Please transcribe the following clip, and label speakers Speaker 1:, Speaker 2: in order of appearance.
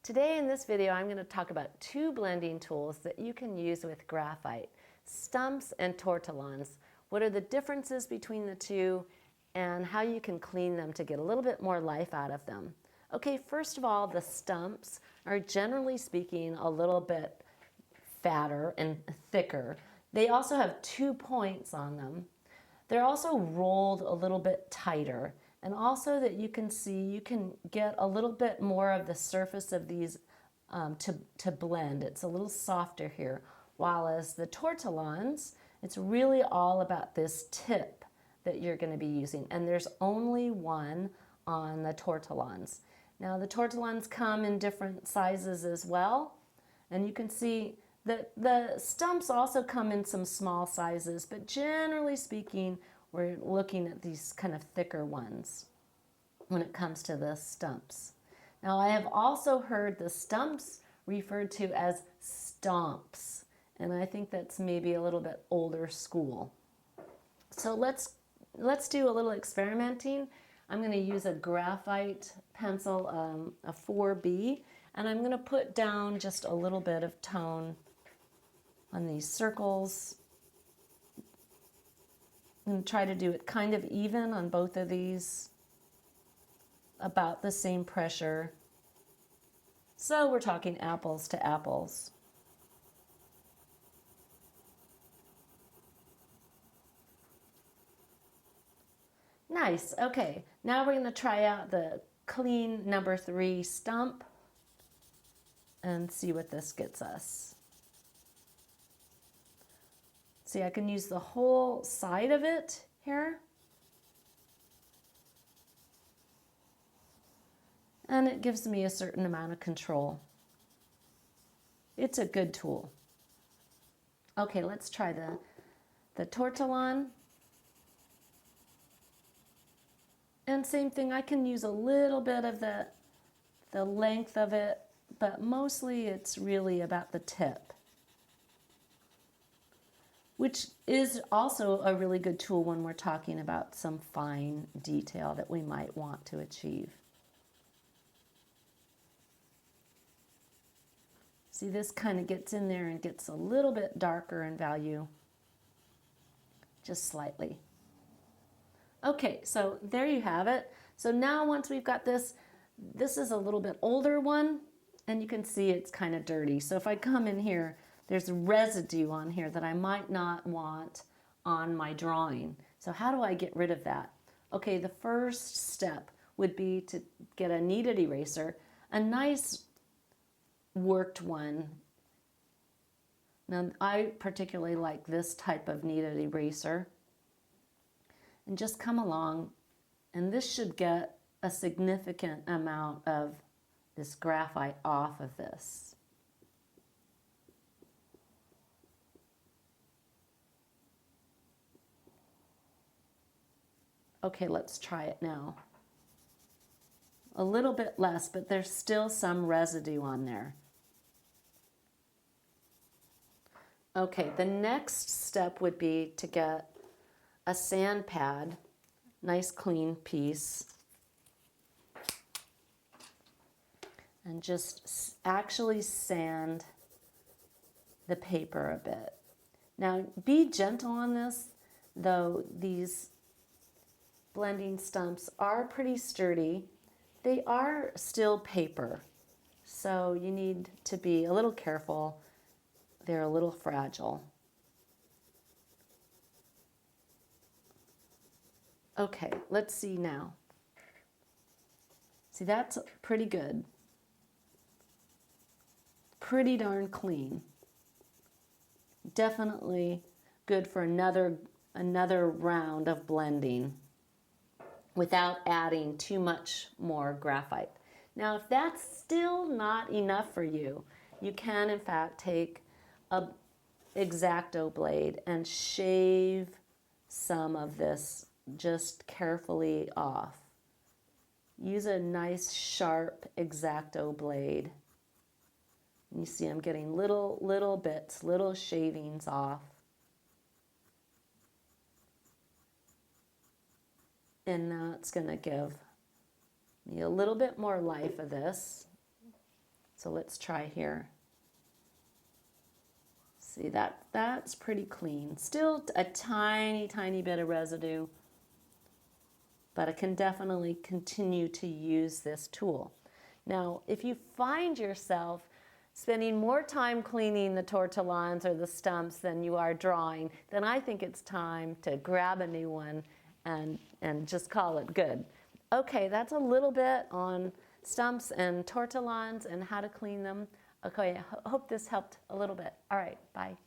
Speaker 1: Today in this video, I'm going to talk about two blending tools that you can use with graphite, Stumps and Tortillons. What are the differences between the two and how you can clean them to get a little bit more life out of them. Okay, first of all, the Stumps are generally speaking a little bit fatter and thicker. They also have 2 points on them. They're also rolled a little bit tighter, and also that you can see you can get a little bit more of the surface of these to blend. It's a little softer here, while as the Tortillons, it's really all about this tip that you're going to be using, and there's only one on the Tortillons. Now the Tortillons come in different sizes as well, and you can see that the Stumps also come in some small sizes, but generally speaking, we're looking at these kind of thicker ones when it comes to the Stumps. Now I have also heard the Stumps referred to as Stomps, and I think that's maybe a little bit older school. So let's do a little experimenting. I'm going to use a graphite pencil, a 4B, and I'm going to put down just a little bit of tone on these circles. I'm going to try to do it kind of even on both of these, about the same pressure. So we're talking apples to apples. Nice, okay. Now we're going to try out the clean number 3 Stump and see what this gets us. See, I can use the whole side of it here. And it gives me a certain amount of control. It's a good tool. Okay, let's try the Tortillon. And same thing, I can use a little bit of the length of it, but mostly it's really about the tip, which is also a really good tool when we're talking about some fine detail that we might want to achieve. See, this kind of gets in there and gets a little bit darker in value, just slightly. Okay, so there you have it. So now once we've got this, this is a little bit older one, and you can see it's kind of dirty. So if I come in here, there's residue on here that I might not want on my drawing. So how do I get rid of that? Okay, the first step would be to get a kneaded eraser, a nice worked one. Now I particularly like this type of kneaded eraser. And just come along, and this should get a significant amount of this graphite off of this. Okay, let's try it now. A little bit less, but there's still some residue on there. Okay, the next step would be to get a sand pad, nice clean piece, and just actually sand the paper a bit. Now be gentle on this, though these blending Stumps are pretty sturdy. They are still paper, so you need to be a little careful. They're a little fragile. Okay, let's see now. See, that's pretty good. Pretty darn clean. Definitely good for another round of blending without adding too much more graphite. Now, if that's still not enough for you, you can in fact take a X-Acto blade and shave some of this just carefully off. Use a nice sharp X-Acto blade. You see I'm getting little bits, little shavings off. And that's going to give me a little bit more life of this. So let's try here. See, that's pretty clean. Still a tiny, tiny bit of residue, but I can definitely continue to use this tool. Now, if you find yourself spending more time cleaning the tortillons or the stumps than you are drawing, then I think it's time to grab a new one and just call it good. Okay, that's a little bit on stumps and tortillons and how to clean them. Okay, I hope this helped a little bit. All right, bye.